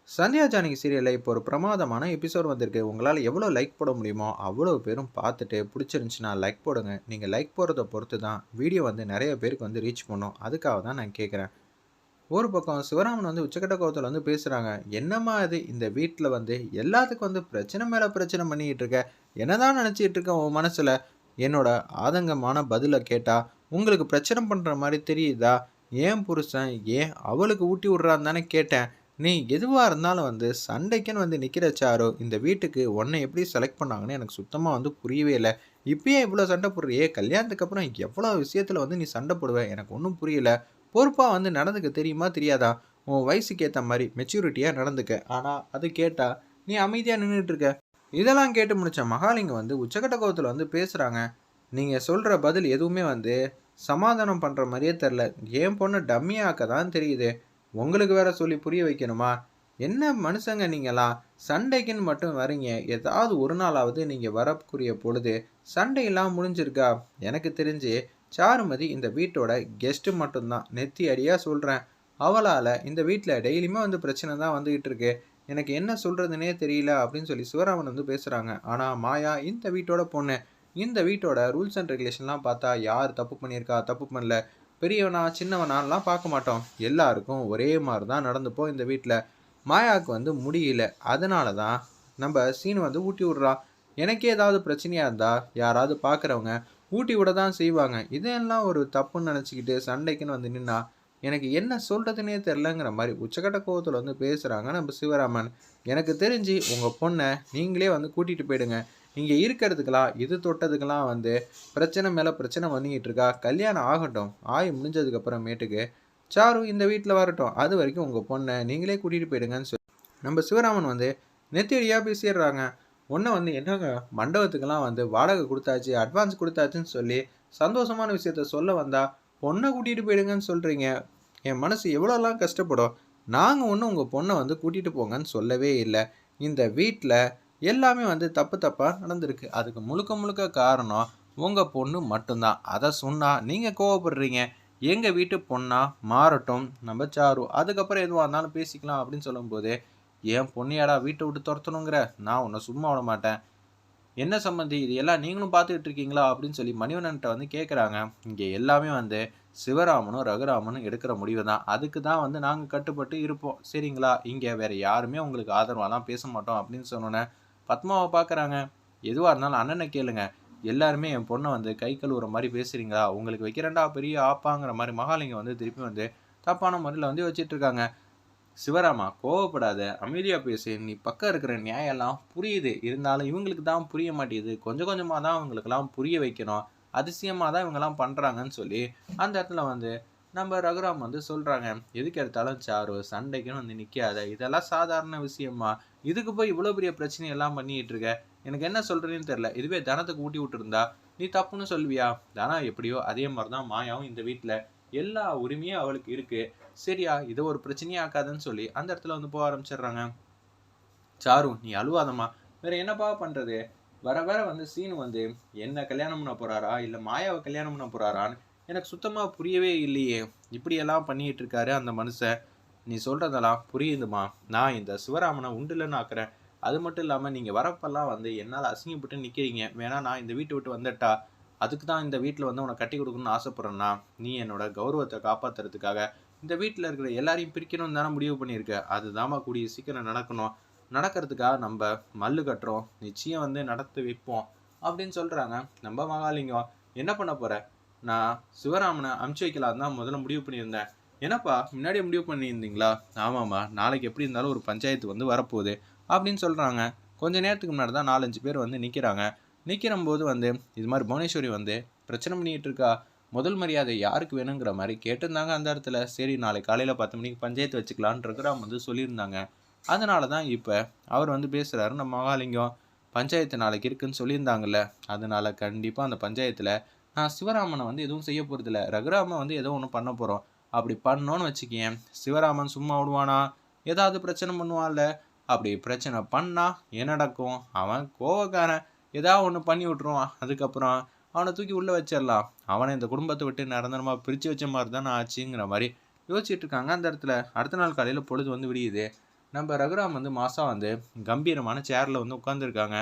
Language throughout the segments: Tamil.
சந்தியா ஜானகி சீரியலில் இப்போ ஒரு பிரமாதமான எபிசோட் வந்திருக்கு. உங்களால் எவ்வளோ லைக் போட முடியுமோ அவ்வளோ பேரும் பார்த்துட்டு பிடிச்சிருந்துச்சுன்னா லைக் போடுங்க. நீங்கள் லைக் போடுறத பொறுத்து தான் வீடியோ வந்து நிறைய பேருக்கு வந்து ரீச் பண்ணும். அதுக்காக தான் நான் கேட்குறேன். ஒரு பக்கம் சிவராமன் வந்து உச்சக்கட்ட கோவத்தில் வந்து பேசுகிறாங்க. என்னம்மா இது, இந்த வீட்டில் வந்து எல்லாத்துக்கும் வந்து பிரச்சனை மேலே பிரச்சனை பண்ணிக்கிட்டு இருக்க. என்னதான் நினச்சிக்கிட்டு இருக்க உன் மனசில்? என்னோட ஆதங்கமான பதிலை கேட்டால் உங்களுக்கு பிரச்சனை பண்ணுற மாதிரி தெரியுதா? ஏன் புருஷன் ஏன் அவளுக்கு ஊட்டி விட்றான்னு தானே கேட்டேன். நீ எதுவா இருந்தாலும் வந்து சண்டைக்குன்னு வந்து நிக்கிற சாரு, இந்த வீட்டுக்கு உன்னை எப்படி செலக்ட் பண்ணாங்கன்னு எனக்கு சுத்தமா வந்து புரியவே இல்ல. இப்பயே இவ்ளோ சண்டை போடுறியே, கல்யாணத்துக்கு அப்புறம் எவ்வளோ விஷயத்துல வந்து நீ சண்டை போடுவ? எனக்கு ஒண்ணும் புரியல. பொறுப்பா வந்து நடந்துக்க தெரியுமா? தெரியாதா? உன் வயசுக்கு ஏத்த மாரி மெச்சூரிட்டியா நடந்துக்க. ஆனா அது கேட்டா நீ அமைதியா நின்னுட்டு இருக்க. இதெல்லாம் கேட்டு முடிச்ச மகாலிங்கம் வந்து உச்சக்கட்ட கோவத்துல வந்து பேசுறாங்க. நீங்க சொல்ற பதில் எதுவுமே வந்து சமாதானம் பண்ற மாரியே தெர்ல. என் பொண்ண டம்மி ஆக்க தான் தெரியுது. உங்களுக்கு வேற சொல்லி புரிய வைக்கணுமா? என்ன மனுஷங்க நீங்கலாம்? சண்டைக்குன்னு மட்டும் வரீங்க. ஏதாவது ஒரு நாளாவது நீங்க வரக்கூடிய பொழுது சண்டையெல்லாம் முடிஞ்சிருக்கா? எனக்கு தெரிஞ்சு சாருமதி இந்த வீட்டோட கெஸ்ட் மட்டும் தான். நெத்தி அடியா சொல்றேன். அவளால இந்த வீட்ல டெய்லியுமே வந்து பிரச்சனை தான் வந்துகிட்டு இருக்கு. எனக்கு என்ன சொல்றதுன்னே தெரியல அப்படின்னு சொல்லி சிவராமன் வந்து பேசுறாங்க. ஆனா மாயா இந்த வீட்டோட பொண்ணு. இந்த வீட்டோட ரூல்ஸ் அண்ட் ரெகுலேஷன்லாம் பார்த்தா யார் தப்பு பண்ணியிருக்கா, தப்பு பண்ணல, பெரியவனா, சின்னவனான்லாம் பார்க்க மாட்டோம். எல்லாருக்கும் ஒரே மாரி தான் நடந்துப்போம் இந்த வீட்ல. மாயாவுக்கு வந்து முடியல. அதனால தான் நம்ப சீனு வந்து ஊட்டி விடுறான். எனக்கே ஏதாவது பிரச்சனையா இருந்தா, யாராவது பார்க்குறவங்க ஊட்டி விட தான் செய்வாங்க. இதெல்லாம் ஒரு தப்புன்னு நெனச்சுக்கிட்டு சண்டைக்குன்னு வந்து நின்னா, எனக்கு என்ன சொல்றதுன்னே தெரியலங்கிற மாரி உச்சக்கட்ட கோவத்துல வந்து பேசுறாங்க நம்ம சிவராமன். எனக்கு தெரிஞ்சு உங்க பொண்ண நீங்களே வந்து கூட்டிட்டு போயிடுங்க. இங்க இருக்கிறதுக்கெல்லாம், இது தொட்டதுக்கெல்லாம் வந்து பிரச்சனை மேல பிரச்சனை பண்ணிக்கிட்டு இருக்கா. கல்யாணம் ஆகட்டும். ஆகி முடிஞ்சதுக்கு அப்புறமேட்டுக்கு சாரு இந்த வீட்ல வரட்டும். அது வரைக்கும் உங்க பொண்ண நீங்களே கூட்டிட்டு போயிடுங்கன்னு சொல்லி நம்ம சிவராமன் வந்து நெத்தியடியா பேசிடுறாங்க. உன்ன வந்து என்னங்க மண்டபத்துக்கெல்லாம் வந்து வாடகை குடுத்தாச்சு, அட்வான்ஸ் குடுத்தாச்சுன்னு சொல்லி சந்தோஷமான விஷயத்த சொல்ல வந்தா, பொண்ண கூட்டிட்டு போயிடுங்கன்னு சொல்றீங்க. என் மனசு எவ்வளோலாம் கஷ்டப்படும். நாங்க ஒண்ணும் உங்க பொண்ண வந்து கூட்டிட்டு போங்கன்னு சொல்லவே இல்ல. இந்த வீட்ல எல்லாமே வந்து தப்பு தப்பா நடந்திருக்கு. அதுக்கு முழுக்க முழுக்க காரணம் உங்க பொண்ணு மட்டும் தான். அத சொன்னா நீங்க கோவப்படுறீங்க. எங்க வீட்டு பொண்ணா மாறட்டும் நம்ம சாரு. அதுக்கப்புறம் எதுவா இருந்தாலும் பேசிக்கலாம் அப்படின்னு சொல்லும்போது, "என் பொண்ணையாடா வீட்ட விட்டு தொரத்தணுங்கிற? நான் உன்ன சும்மா விடமாட்டேன்." என்ன சம்மந்தி இது எல்லாம் நீங்களும் பார்த்துக்கிட்டு இருக்கீங்களா? அப்படின்னு சொல்லி மணிவண்ணன்ட்ட வந்து கேட்குறாங்க. இங்க எல்லாமே வந்து சிவராமனும், ரகுராமனும் எடுக்கிற முடிவு தான். அதுக்கு தான் வந்து நாங்க கட்டுப்பட்டு இருப்போம். சரிங்களா? இங்க வேற யாருமே உங்களுக்கு ஆதரவாலாம் பேச மாட்டோம் அப்படின்னு சொன்னோனே, பத்மாவ பார்க்குறாங்க. எதுவா இருந்தாலும் அண்ணன கேளுங்க. எல்லாருமே என் பொண்ண வந்து கை கழுவுற மாரி பேசுறீங்களா? உங்களுக்கு வைக்கிறேன்டா பெரிய ஆப்பாங்கிற மாரி மகாலிங்கம் வந்து திருப்பி வந்து தப்பான முறையில வந்து வச்சுட்டு இருக்காங்க. சிவராமா கோவப்படாத, அமைதியா பேசு. நீ பக்கம் இருக்கிற நியாயம் எல்லாம் புரியுது. இருந்தாலும் இவங்களுக்கு தான் புரிய மாட்டேங்குது. கொஞ்சம் கொஞ்சமா தான் அவங்களுக்கெல்லாம் புரிய வைக்கணும். அதிசயமா தான் இவங்கலாம் பண்றாங்கன்னு சொல்லி, அந்த இடத்துல வந்து நம்ம ரகுராம் வந்து சொல்றாங்க. எதுக்கு எடுத்தாலும் சாரு, சண்டைக்குன்னு வந்து நிக்காத. இதெல்லாம் சாதாரண விஷயமா? இதுக்கு போய் இவ்வளோ பெரிய பிரச்சனையெல்லாம் பண்ணிட்டு இருக்க. எனக்கு என்ன சொல்றதுன்னு தெரியல. இதுவே தனத்துக்கு ஊட்டி விட்டுருந்தா, நீ தப்புன்னு சொல்லுவியா? தனம் எப்படியோ அதே மாரி தான் மாயாவும் இந்த வீட்ல. எல்லா உரிமையும் அவளுக்கு இருக்கு. சரியா, இத ஒரு பிரச்சனையா ஆக்காதன்னு சொல்லி அந்த இடத்துல வந்து போக ஆரம்பிச்சிடுறாங்க. சாரு நீ அழுவாதம்மா. வேற என்னப்பா பண்றது? வர வர வந்து சீனு வந்து என்ன கல்யாணம் பண்ண போறாரா? இல்ல மாயாவ கல்யாணம் பண்ண போறாரான்னு எனக்கு சுத்தமா புரியவே இல்லையே. இப்படியெல்லாம் பண்ணிட்டு இருக்காரு அந்த மனுஷன். நீ சொல்றதெல்லாம் புரியுதும்மா. நான் இந்த சிவராமன உண்டில்லன்னு ஆக்குறேன். அது மட்டும் இல்லாம நீங்க வரப்பெல்லாம் வந்து என்னால அசிங்கப்பட்டு நிக்கிறீங்க. வேணா நான் இந்த வீட்ட விட்டு வந்துட்டா, அதுக்கு தான் இந்த வீட்ல வந்து உனக்கு கட்டி குடுக்கணும்னு ஆசைப்படுறேன்னா, நீ என்னோட கௌரவத்த காப்பாத்துறதுக்காக இந்த வீட்ல இருக்கிற எல்லாரையும் பிரிக்கணும்னு தானே முடிவு பண்ணியிருக்க. அதுதாம்மா கூடிய சீக்கிரம் நடக்கணும். நடக்கிறதுக்காக நம்ப மல்லு கட்டுறோம். நிச்சயம் வந்து நடத்தி வைப்போம். அப்படின்னு சொல்றாங்க. நம்ம மகாலிங்கம். என்ன பண்ண போற? நான் சிவராமன அனுப்பிச்சு வைக்கலான்னு தான் முதல்ல முடிவு பண்ணியிருந்தேன். என்னப்பா முன்னாடியே முடிவு பண்ணியிருந்தீங்களா? ஆமாம்மா. நாளைக்கு எப்படி இருந்தாலும் ஒரு பஞ்சாயத்து வந்து வரப்போகுது. அப்படின்னு சொல்றாங்க. கொஞ்ச நேரத்துக்கு முன்னாடி தான் 4, 5 பேர் வந்து நிக்கிறாங்க. நிக்கிறம்போது வந்து இது மாரி புவனேஸ்வரி வந்து பிரச்சனை பண்ணிட்டு இருக்கா. முதல் மரியாதை யாருக்கு வேணுங்கிற மாரி கேட்டிருந்தாங்க அந்த இடத்துல. சரி நாளைக்கு காலையில 10 மணிக்கு பஞ்சாயத்து வச்சுக்கலான்னு ரகுராம் வந்து சொல்லியிருந்தாங்க. அதனால தான் இப்ப அவர் வந்து பேசுறாரு நம்ம மகாலிங்கம். பஞ்சாயத்து நாளைக்கு இருக்குன்னு சொல்லியிருந்தாங்கல்ல. அதனால கண்டிப்பா அந்த பஞ்சாயத்துல நான் சிவராமன வந்து எதுவும் செய்ய போறதில்ல. ரகுராம வந்து ஏதோ ஒண்ணு பண்ண போறோம். அப்படி பண்ணோம்னு வச்சுக்கயேன், சிவராமன் சும்மா விடுவானா? ஏதாவது பிரச்சனை பண்ணுவான்ல. அப்படி பிரச்சனை பண்ணா என்ன நடக்கும்? அவன் கோவக்காரன். ஏதாவது ஒண்ணு பண்ணி விட்டுருவான். அதுக்கப்புறம் அவன தூக்கி உள்ள வச்சிரலாம். அவன இந்த குடும்பத்த விட்டு நிரந்தரமா பிரிச்சு வச்ச மாரி தான ஆச்சுங்கிற மாரி யோசிச்சுட்டு இருக்காங்க அந்த இடத்துல. அடுத்த நாள் காலையில பொழுது வந்து விடியுது. நம்ம ரகுராம் வந்து மாசா வந்து கம்பீரமான சேர்ல வந்து உட்காந்துருக்காங்க.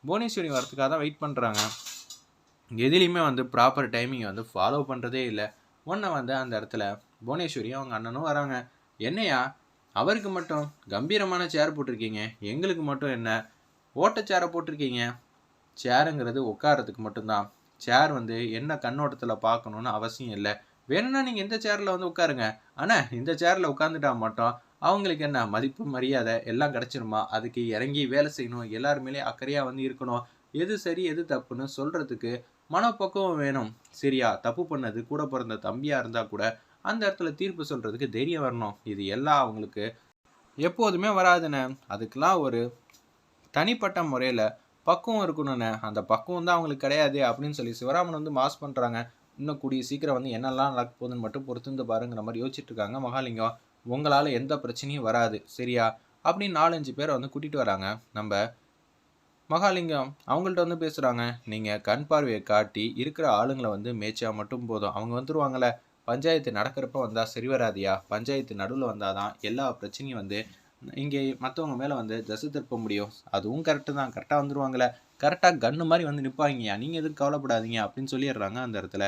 புவனேஸ்வரி வரதுக்காக தான் வெயிட் பண்றாங்க. எதுலேயுமே வந்து ப்ராப்பர் டைமிங் வந்து ஃபாலோ பண்ணுறதே இல்லை. ஒன்றை வந்து அந்த இடத்துல புவனேஸ்வரியும் அவங்க அண்ணனும் வராங்க. என்னையா அவருக்கு மட்டும் கம்பீரமான சேர் போட்டிருக்கீங்க, எங்களுக்கு மட்டும் என்ன ஓட்ட சேரை போட்டிருக்கீங்க? சேருங்கிறது உட்காரத்துக்கு மட்டும்தான். சேர் வந்து என்ன கண்ணோட்டத்தில் பார்க்கணுன்னு அவசியம் இல்லை. வேணும்னா நீங்கள் இந்த சேரில் வந்து உட்காருங்க. ஆனால் இந்த சேரில் உட்காந்துட்டா மட்டும் அவங்களுக்கு என்ன மதிப்பு மரியாதை எல்லாம் கிடச்சிருமா? அதுக்கு இறங்கி வேலை செய்யணும், எல்லாருமேலே அக்கறையாக வந்து இருக்கணும். எது சரி எது தப்புன்னு சொல்கிறதுக்கு மனப்பக்குவம் வேணும். சரியா? தப்பு பண்ணது கூட பிறந்த தம்பியாக இருந்தால் கூட அந்த இடத்துல தீர்ப்பு சொல்கிறதுக்கு தைரியம் வரணும். இது எல்லாம் அவங்களுக்கு எப்போதுமே வராதுண்ணே. அதுக்கெல்லாம் ஒரு தனிப்பட்ட முறையில் பக்குவம் இருக்கணும்ண்ணே. அந்த பக்குவம் தான் அவங்களுக்கு கிடையாது அப்படின்னு சொல்லி சிவராமன் வந்து மாஸ் பண்ணுறாங்க. இன்னும் கூடிய சீக்கிரம் வந்து என்னெல்லாம் நடக்க போகுதுன்னு மட்டும் பொறுத்திருந்து பாருங்கிற மாதிரி யோசிச்சுட்டு இருக்காங்க மகாலிங்கம். உங்களால் எந்த பிரச்சனையும் வராது சரியா அப்படின்னு 4-5 பேரை வந்து கூட்டிகிட்டு வராங்க. நம்ம மகாலிங்கம் அவங்கள்ட்ட வந்து பேசுகிறாங்க. நீங்கள் கண் பார்வையை காட்டி இருக்கிற ஆளுங்களை வந்து மேய்ச்சா மட்டும் போதும், அவங்க வந்துருவாங்கள்ல. பஞ்சாயத்து நடக்கிறப்ப வந்தால் சரி வராதியா? பஞ்சாயத்து நடுவில் வந்தால் தான் எல்லா பிரச்சனையும் வந்து இங்கே மற்றவங்க மேலே வந்து திசை திருப்ப முடியும். அதுவும் கரெக்டு தான், கரெக்டாக வந்துடுவாங்களே, கரெக்டாக கன்று மாதிரி வந்து நிற்பாங்கய்யா, நீங்கள் எதுவும் கவலைப்படாதீங்க அப்படின்னு சொல்லிடுறாங்க. அந்த இடத்துல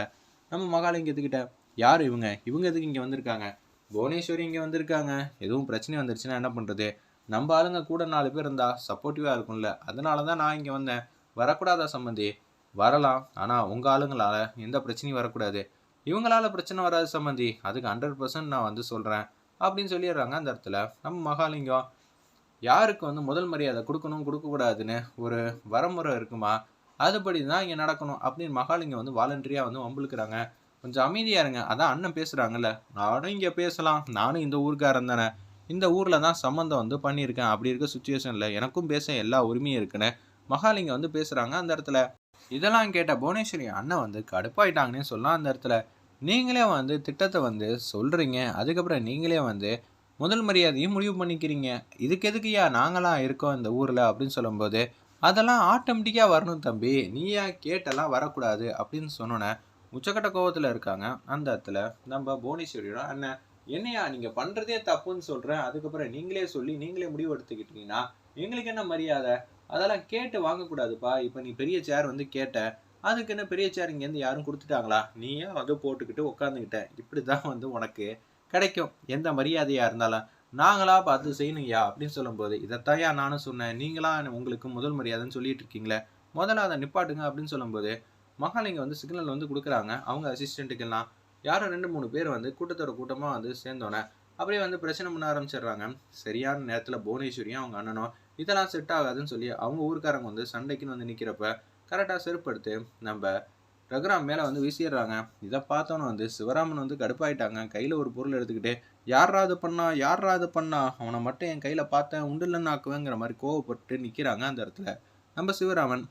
நம்ம மகாலிங்கத்துக்கிட்ட யார் இவங்க, இவங்க எதுக்கு இங்கே வந்திருக்காங்க? புவனேஸ்வரி இங்கே வந்திருக்காங்க, எதுவும் பிரச்சனை வந்துருச்சுன்னா என்ன பண்ணுறது? நம்ம ஆளுங்க கூட 4 பேர் இருந்தால் சப்போர்ட்டிவாக இருக்கும்ல, அதனால தான் நான் இங்கே வந்தேன். வரக்கூடாதா சம்மந்தி? வரலாம், ஆனால் உங்கள் ஆளுங்களால் எந்த பிரச்சனையும் வரக்கூடாது. இவங்களால பிரச்சனை வராது சம்மந்தி, அதுக்கு 100% நான் வந்து சொல்கிறேன் அப்படின்னு சொல்லிடுறாங்க. அந்த இடத்துல நம்ம மகாலிங்கம் யாருக்கு வந்து முதல் மரியாதை கொடுக்கணும் கொடுக்கக்கூடாதுன்னு ஒரு வரமுறை இருக்குமா, அதுபடி தான் இங்கே நடக்கணும் அப்படின்னு மகாலிங்கம் வந்து வாலண்டரியாக வந்து வம்பிழுக்கிறாங்க. கொஞ்சம் அமைதியாக இருங்க, அதான் அண்ணன் பேசுகிறாங்கல்ல, நானும் இங்கே பேசலாம், நானும் இந்த ஊருக்காரன் தானே, இந்த ஊரில் தான் சம்மந்தம் வந்து பண்ணியிருக்கேன், அப்படி இருக்க சுச்சுவேஷனில் எனக்கும் பேச எல்லா உரிமையும் இருக்குன்னு மகாலிங்கம் வந்து பேசுகிறாங்க. அந்த இடத்துல இதெல்லாம் கேட்ட புவனேஸ்வரி அண்ணன் வந்து கடுப்பாயிட்டாங்கன்னே சொல்லலாம். அந்த இடத்துல நீங்களே வந்து திட்டத்தை வந்து சொல்கிறீங்க, அதுக்கப்புறம் நீங்களே வந்து முதல் மரியாதையும் முடிவு பண்ணிக்கிறீங்க. இதுக்கு எதுக்குயா நாங்களாம் இருக்கோம் இந்த ஊரில் அப்படின்னு சொல்லும்போது, அதெல்லாம் ஆட்டோமேட்டிக்காக வரணும் தம்பி, நீயா கேட்டெல்லாம் வரக்கூடாது அப்படின்னு சொன்னோன்னே உச்சக்கட்ட கோவத்தில் இருக்காங்க. அந்த இடத்துல நம்ம புவனேஸ்வரியோட அண்ணன், என்னையா நீங்கள் பண்ணுறதே தப்புன்னு சொல்கிறேன், அதுக்கப்புறம் நீங்களே சொல்லி நீங்களே முடிவு எடுத்துக்கிட்டீங்கன்னா எங்களுக்கு என்ன மரியாதை? அதெல்லாம் கேட்டு வாங்கக்கூடாதுப்பா. இப்போ நீ பெரிய சேர் வந்து கேட்ட, அதுக்கு என்ன பெரிய சேர் இங்கேருந்து யாரும் கொடுத்துட்டாங்களா? நீயே வந்து போட்டுக்கிட்டு உட்காந்துக்கிட்ட, இப்படி தான் வந்து உனக்கு கிடைக்கும் எந்த மரியாதையாக இருந்தாலும். நாங்களா பார்த்து செய்யணுங்கய்யா அப்படின்னு சொல்லும்போது, இதைத்தாயா நானும் சொன்னேன், நீங்களா உங்களுக்கு முதல் மரியாதைன்னு சொல்லிட்டு இருக்கீங்களே, முதல்ல அதை நிப்பாட்டுங்க அப்படின்னு சொல்லும்போது மகாலிங்கம் வந்து சிக்னல் வந்து கொடுக்குறாங்க. அவங்க அசிஸ்டண்ட்டுக்கெல்லாம் யாரோ 2-3 பேர் வந்து கூட்டத்தோட கூட்டமாக வந்து சேர்ந்தோன்னே அப்படியே வந்து பிரச்சனை பண்ண ஆரம்பிச்சிடுறாங்க. சரியான நேரத்தில் புவனேஸ்வரியும் அவங்க அண்ணனும் இதெல்லாம் செட் ஆகாதுன்னு சொல்லி அவங்க ஊருக்காரங்க வந்து சண்டைக்குன்னு வந்து நிற்கிறப்ப கரெக்டாக செருப்படுத்து நம்ம ரகுராம் மேலே வந்து வீசிடுறாங்க. இதை பார்த்தோன்னு வந்து சிவராமன் வந்து கடுப்பாயிட்டாங்க. கையில் ஒரு பொருள் எடுத்துக்கிட்டு, யாரா இது பண்ணா, யாரா இது பண்ணா, அவனை மட்டும் என் கையில் பார்த்தேன் உண்டு இல்லைன்னு ஆக்குவேங்கிற மாதிரி கோவப்பட்டு நிற்கிறாங்க. அந்த இடத்துல நம்ம சிவராமன்